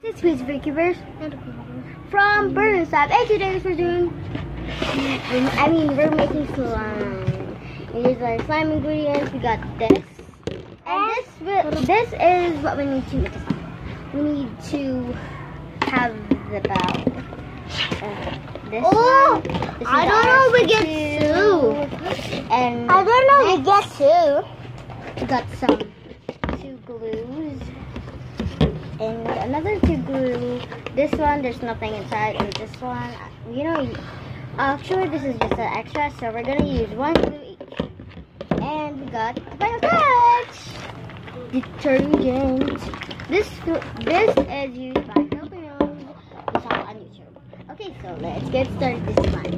This is VTubers from Burnside, and today we're doing, we're making slime. These are slime ingredients. We got this, and this is what we need to make. We need to have about this one. This I don't know if we get two. And I don't know if we get two. We got some 2 glues. And another 2 glue. This one, there's nothing inside, and this one, actually this is just an extra, so we're gonna use 1 glue each. And we got the final touch, detergent. This is used by Filipinos. We saw on YouTube. Okay, so let's get started. This one,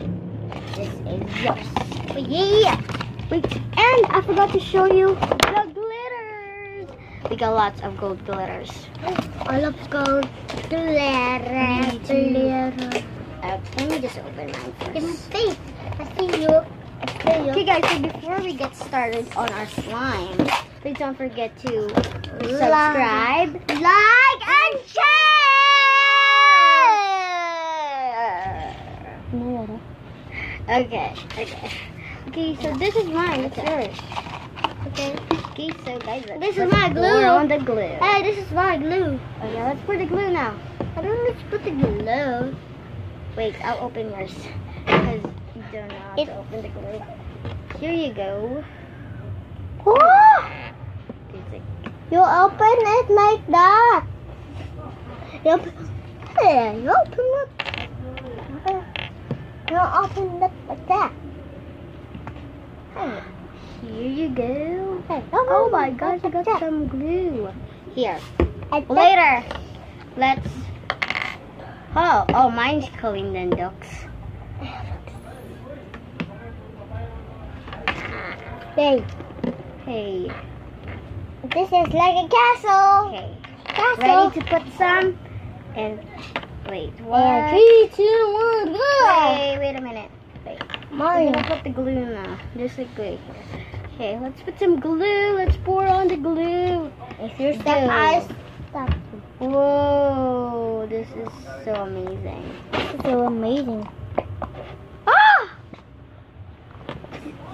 this is yours. Oh, yeah. Wait, and I forgot to show you the glitters. We got lots of gold glitters. I love gold glitter. Let me just open mine first. I see you. Okay guys, so before we get started on our slime, please don't forget to subscribe, like, and share. Okay, so this is mine. It's yours. Okay, so guys, This is my glue. Pour on the glue. Hey, this is my glue. Okay, let's put the glue now. I don't know to put the glue. Wait, I'll open yours because you don't know how to open the glue. Here you go. Oh! You open it like that. You open it. You open it like that. Here you go. Hey, Oh my gosh, I got some glue. Here. And Later. Let's. Oh, mine's clean than ducks. Hey, Hey. this is like a castle. Okay. Castle. Ready to put some? And wait. What? And 3, 2, 1, go. Wait a minute. Wait. We're Mine. gonna put the glue now. Just like wait. Okay, let's put some glue. Let's pour on the glue. If you step, I step. Whoa, this is so amazing. This is so amazing. Ah!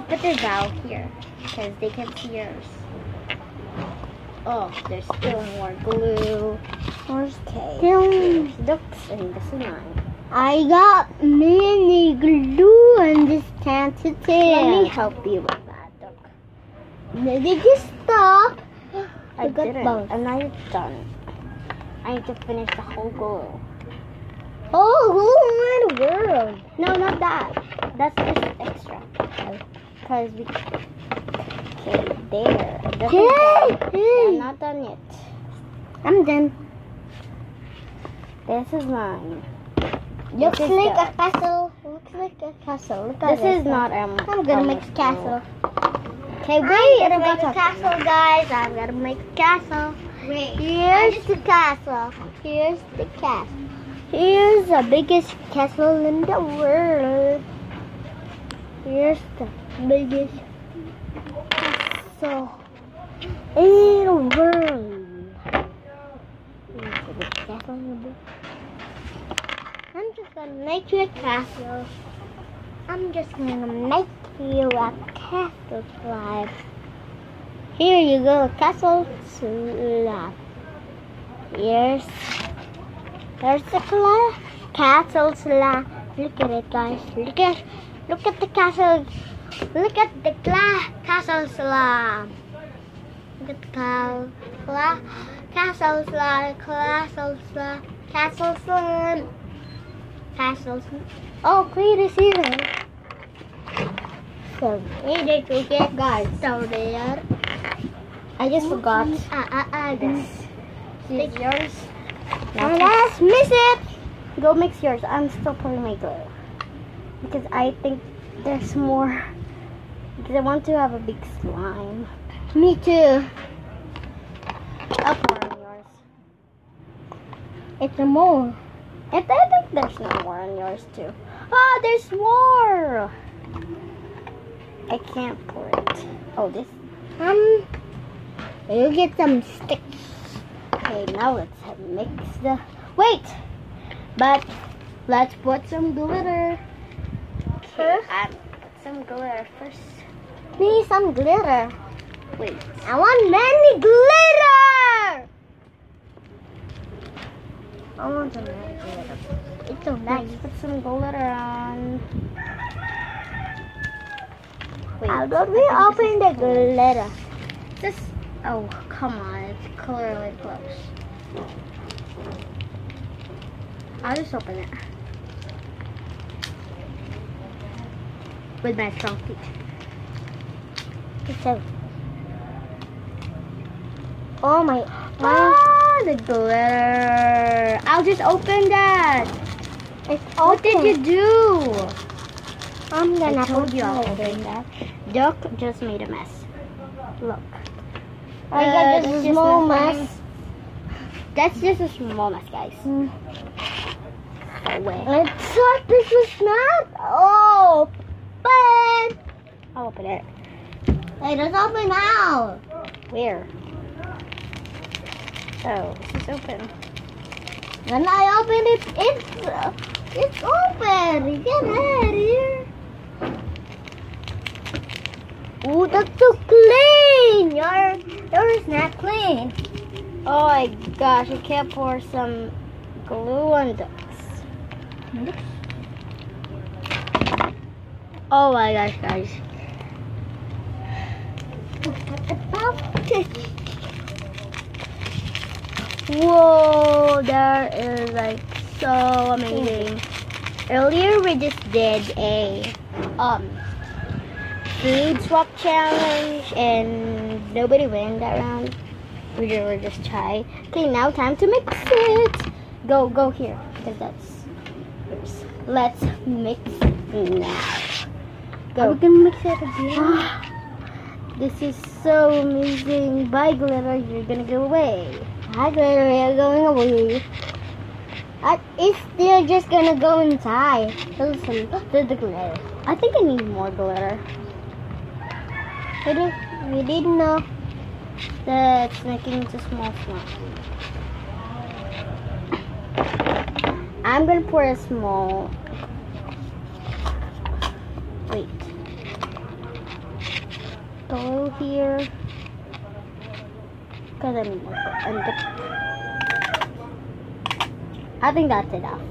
Put the valve here because they can see yours. Oh, there's still more glue. Okay. There's ducks and this is mine. I got mini glue and this can't Let me help you with that, duck. Did you stop? I got didn't. both. And now it's done. I need to finish the whole glue. Oh, who in the world? No, not that. That's just extra. Because we. Okay, there. This is done. I'm not done yet. I'm done. This is mine. Looks This is like done. a castle. Looks like a castle. Look at This is not I'm gonna make a castle. Okay, wait. I'm gonna I make a forgot castle, guys. I'm gonna make a castle. Wait. Here's the castle. Here's the castle. Here's the biggest castle in the world. Here's the biggest castle in the world. Here's the biggest castle in the world. I'm just gonna make you a castle. I'm just gonna make you a castle slab. Here you go, castle slab. There's the castle slab. Look at it, guys. Look at the castle. Look at the castle slab. Look at the castle slab. Castle slab. Castle slab. Castle slab. Castle slab. Oh, great is here. So we need to get guys down there. I just forgot. This is yours. And let's mix it. Go mix yours. I'm still putting my glue. Because I think there's more. Because I want to have a big slime. Me too. I'll pour on yours. It's more. I think there's no more on yours too. Oh, there's more. I can't pour it. Oh, this. You get some sticks. Okay, now let's mix the Wait, but let's put some glitter. First? Put some glitter first. Need some glitter. Wait. I want many glitter. I want some many glitter. It's so nice. Let's put some glitter on. Wait, How do we open the glitter? This. Oh, come on. It's clearly close. I'll just open it. With my strong feet. It's so. Oh my. Ah, the glitter. I'll just open that. It's What did you do? I'm gonna I told put you I'll it open in. that. Duck just made a mess. Look. I got that's this just small nothing. mess. That's just a small mess, guys. Mm. Go away. I thought this was not. Oh, but I'll open it. it is open now. Where? Oh, this is open. When I open it, it's open. Get out of here. Ooh, that's so clean. Yours not clean. Oh my gosh, I can't pour some glue on ducks. Oh my gosh, guys. Whoa, that is like so amazing. Earlier we just did a food swap challenge and nobody won that round. We were just try. Okay, now time to mix it. Go here because that's yours. Let's mix now. Go. We can mix it again. This is so amazing. Bye, glitter. You're gonna go away. Hi, glitter. You're going away. It's still just gonna go inside. Listen to the glitter. I think I need more glitter. We didn't know. That's making it a small. I'm gonna pour a small. Wait. Go here. Cause I think that's enough.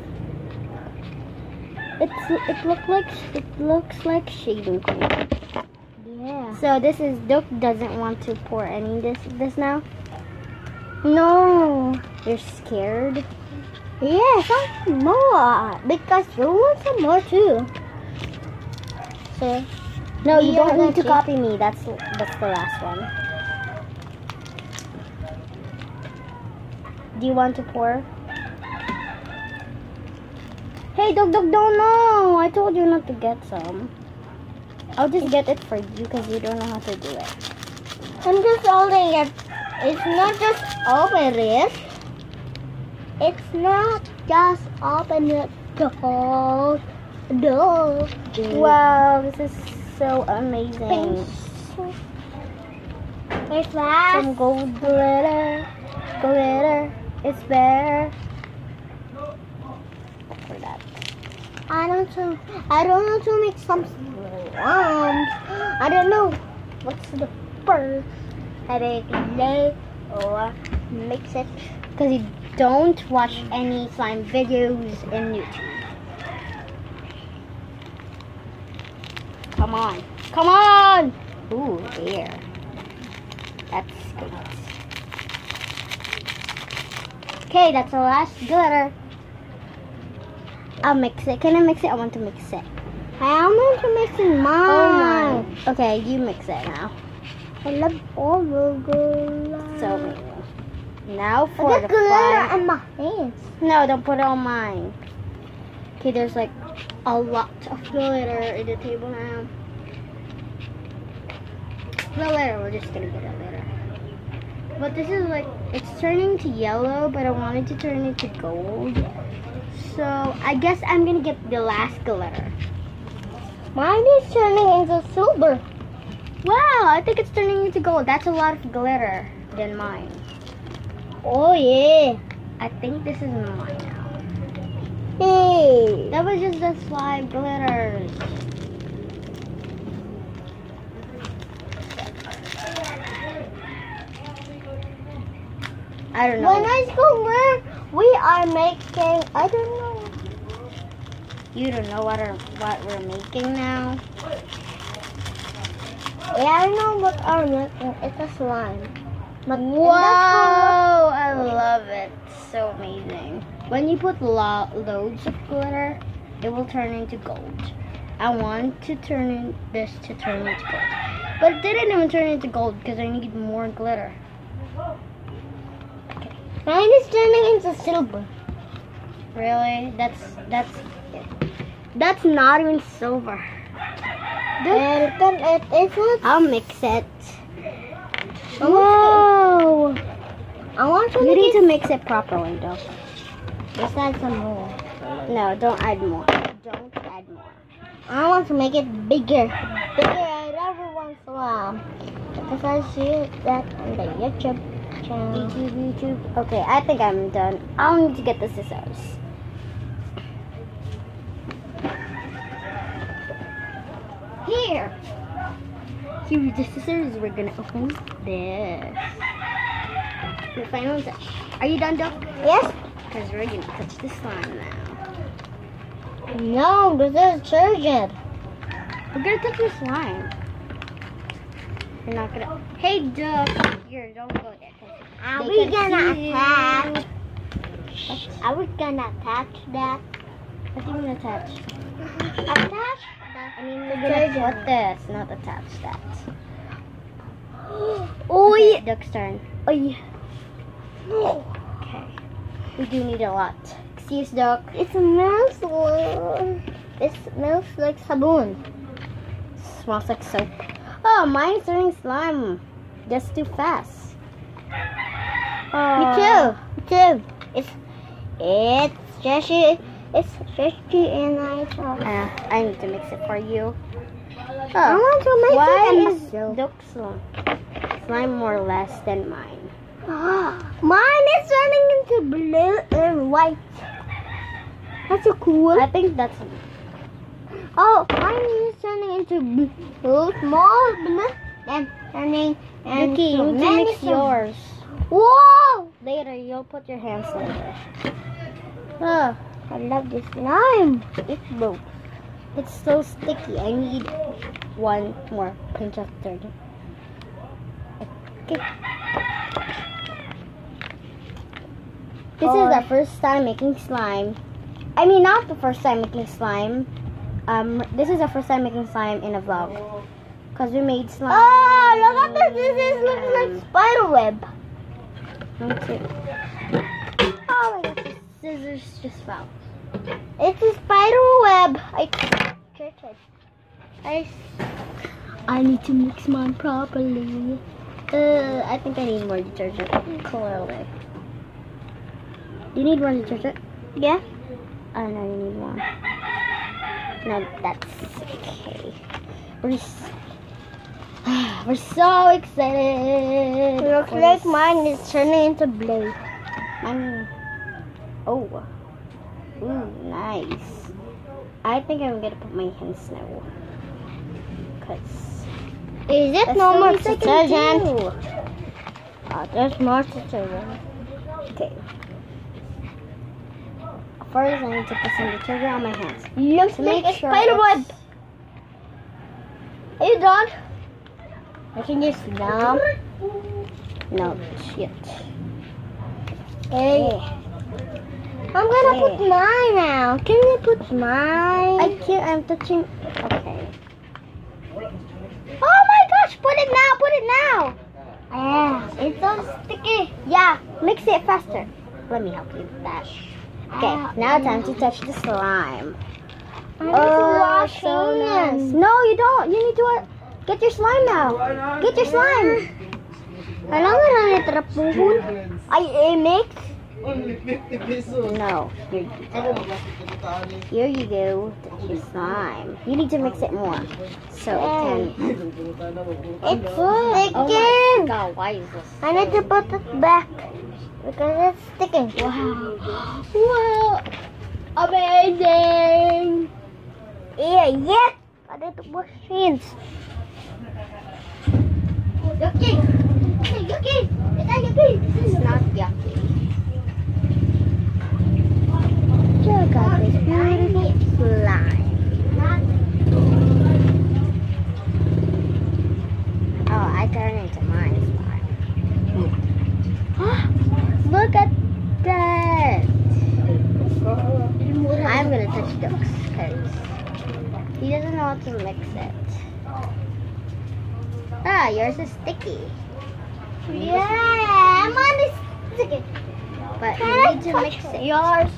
It looks like shaving cream. Yeah. So this is Duke doesn't want to pour any this now. No. You're scared. Yes, I want more because you want some more too. So No, you Yeah, don't need to that's it. copy me. That's the last one. Do you want to pour? Hey, Duke, don't know. I told you not to get some. I'll just get it for you because you don't know how to do it. I'm just holding it. It's not just open it. It's not just open it. Wow, this is so amazing. It's fast. Some gold glitter. Glitter. It's better. For that. I don't know to make some I don't know what's the first headache lay or mix it. Because you don't watch any slime videos in YouTube. Come on. Come on! Ooh, there. That's good. Okay, that's the last glitter. I'll mix it. Can I mix it? I want to mix it. I want to mix in mine. Oh my. Okay, you mix it now. I love all the glitter. So amazing. Now for the the glitter fly. on my hands. No, don't put it on mine. Okay, there's like a lot of glitter in the table now. Glitter, we're just gonna get a glitter. But this is like, it's turning to yellow, but I wanted to turn it to gold. So I guess I'm gonna get the last glitter. Mine is turning into silver. Wow, I think it's turning into gold. That's a lot of glitter than mine. Oh yeah. I think this is mine now. Hey. That was just the slime glitters. I don't know. When I go where we are making, I don't know. You don't know what we're making now? Yeah, I know what are making. It's a slime. But Whoa! I love it. So amazing. When you put loads of glitter, it will turn into gold. I want to turn this to turn into gold. But it didn't even turn into gold because I need more glitter. mine is turning into silver. Really? That's not even silver. And then it isn't. I'll mix it. Whoa! I want to You make need it. to mix it properly, though. Just add some more. No, don't add more. Don't add more. I want to make it bigger. Bigger at everyone's while. Because I see that on the YouTube channel. YouTube. Okay, I think I'm done. I'll need to get the scissors. Here with the scissors, we're gonna open this. The final touch. Are you done, Doc? Yes? Because we're gonna touch the slime now. No, this is detergent. We're gonna touch the slime. You're not gonna. Hey, Duck. Here, don't go there. Are They we can gonna see attach? Are we gonna attach that? What do you mean attach? Attach that? I mean, we're gonna put this, not attach that. Oh Okay, yeah. Duck's turn. Oh yeah. Okay. We do need a lot. Excuse, Duck. It smells like sabun. Smells like soap. Oh, mine's turning slime. Just too fast. Me too. Me too. It's stretchy. It's stretchy and I I need to mix it for you. I want to make Why it is Duck's slime more or less than mine? Mine is turning into blue and white. That's so cool. I think that's. Oh, mine is turning into blue, small blue, and turning Yuki, you into need to many mix yours. Whoa! Later, you'll put your hands later. Oh, I love this slime. It's blue. It's so sticky. I need one more pinch of detergent. Okay. This is our first time making slime. I mean, not the first time making slime. This is our first time making slime in a vlog. Because we made slime. Oh, look at this. This looks like spider web. Me too. Oh my gosh, the scissors just fell. It's a spider web. I need to mix mine properly. I think I need more detergent. Clearly. Do you need more detergent? Yeah. Oh no, you need more. No, that's okay. We're so excited. Looks like mine is turning into blue. Mine. Oh. Ooh, nice. I think I'm gonna put my hands now. Cause Is it that's no the more least I can detergent? do. Oh, there's more detergent. Okay. First, I need to put some detergent on my hands. Looks To like make a sure spider it's- web. Are you done? I can just now. No, shit. Hey. I'm gonna put mine now. Can you put mine? I can't, I'm touching. Okay. Oh my gosh, put it now, put it now. Ah, it's so sticky. Yeah, mix it faster. Let me help you with that. Okay, now time to touch the slime. I need to wash so nice. hands. No, you don't. You need to get your slime now. Get your slime. Kailangan na nitrapuhon. Ay, mix. Only 50 pesos. No, here you Ako go. mag-plastic na taan eh. Here you go. Your slime. You need to mix it more so it can. It's Oh sticking. my god, why is this? I need to put it back because it's sticking. Wow. Wow. Amazing. Yeah. I need to wash hands. Yucky. Yucky. Is that yucky? This is not yucky. Look at this beautiful slime. Oh, I turned into my slime. Look at that. I'm gonna touch Dux because he doesn't know how to mix it. Ah, yours is sticky. Yeah, mine is sticking. But Can you I need to touch mix it. yours?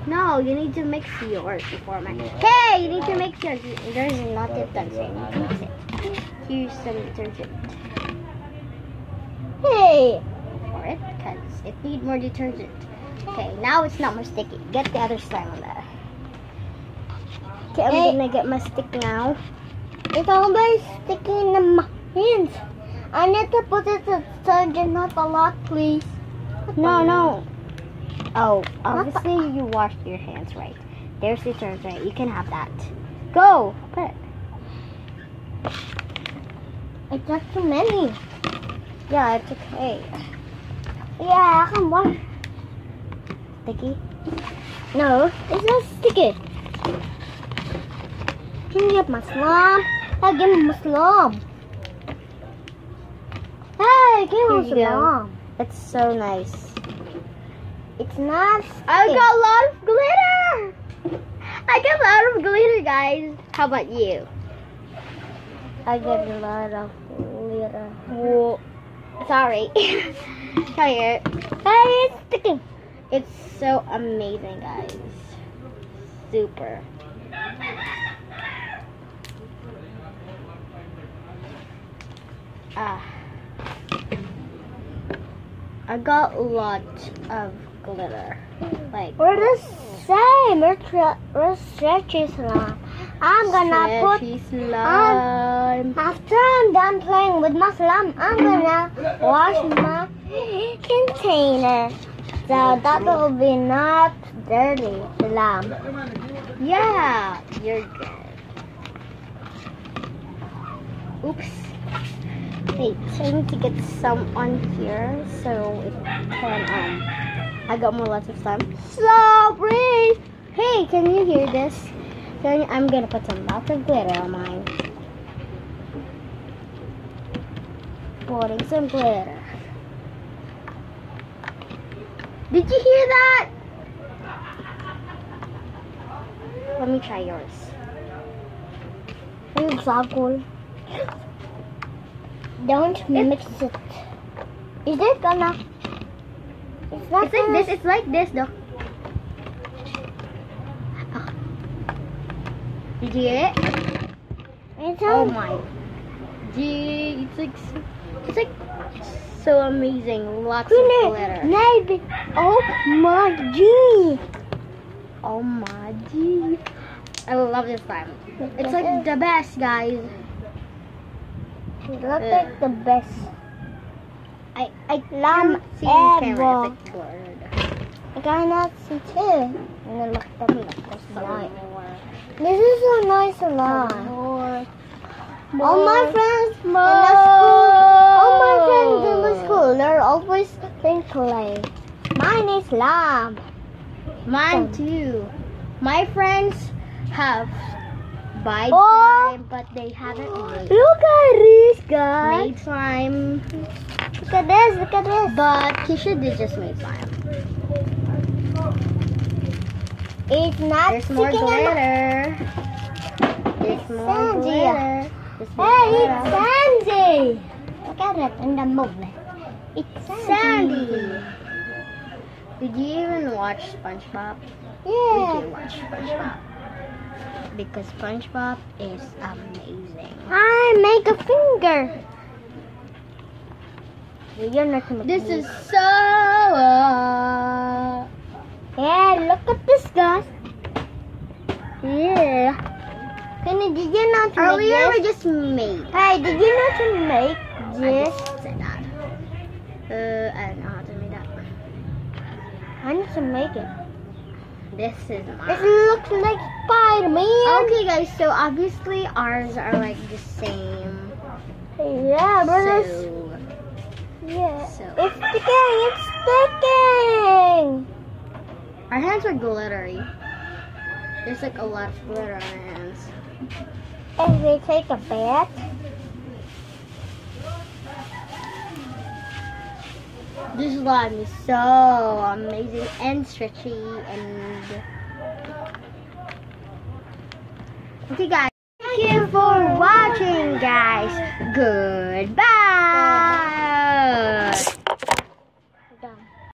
No, you need to mix yours before mine. Hey, you need to mix yours. Yours is not yet done, so you need to mix it. Here's some detergent Hey. for it, because it needs more detergent. Okay, now it's not more sticky. Get the other slime on there. Okay, I'm gonna get my stick now. It's always sticking in my hands. I need to put it in detergent, not a lot, please. No. Oh, obviously you washed your hands right. There's detergent. You can have that. Go. Put it. It's not too many. Yeah, it's okay. Yeah, I can wash. Sticky. No, it's not sticky. Can you get my slime? Hey, give me my slime. Hey, give me Here you go. slime. It's so nice. It's not sticky. I got a lot of glitter. I got a lot of glitter, guys. How about you? I get a lot of glitter. Whoa. Sorry. Come here. Hey, it's sticking. It's so amazing, guys. Super. I got a lot of glitter. Like We're the same. We're stretchy slime. I'm gonna put. stretchy slime. After I'm done playing with my slime, I'm gonna wash my container. So that will be not dirty slime. Yeah, you're good. Oops. Wait, so I need to get some on here so it can, I got more lots of slime. Sorry! Hey, can you hear this? I'm gonna put some lots of glitter on mine. Putting some glitter. Did you hear that? Let me try yours. It's so cool. Don't mix it. Is it gonna? It's not It's like gonna- this. It's like this, though. Did you hear it? It's Oh on. my! Gee, it's like so amazing. Lots of glitter. Maybe. Oh my gee. Oh my gee! I love this slime. It's like the best, guys. It looks like the best. I Lamb can't see in camera. ever. It's like blurred. I cannot see too. And then look at me. Some more. This is a nice slime. More. All my friends in the school, they're always playing clay. Mine is lamb. Mine too. My friends have buy Oh. slime, but they haven't made, Look at this, guys. made slime. Look at this. Look at this. But Kisha did just make slime. It's not There's more sticking in my- glitter. There's more sandy. glitter. There's more Hey, glitter. it's sandy. Look at it in the movie. It's sandy. Sandy. Did you even watch SpongeBob? We Yeah. do watch SpongeBob. Because SpongeBob is amazing. I make a finger. You're not gonna This make- is so Yeah, look at this, guys. Yeah. Kenny, did you know to Earlier we make this? just made. Hey, did you know to make I this? just said that. I don't know how to make that. I need to make it. This is It mine. looks like Spider-Man. Okay, guys. So obviously ours are like the same. Yeah, but it's, So yeah. so- It's sticking. It's sticking. our hands are glittery. There's like a lot of glitter on our hands. If we take a bath, This slime is so amazing and stretchy and. Okay, guys. Thank you for watching, guys. Good.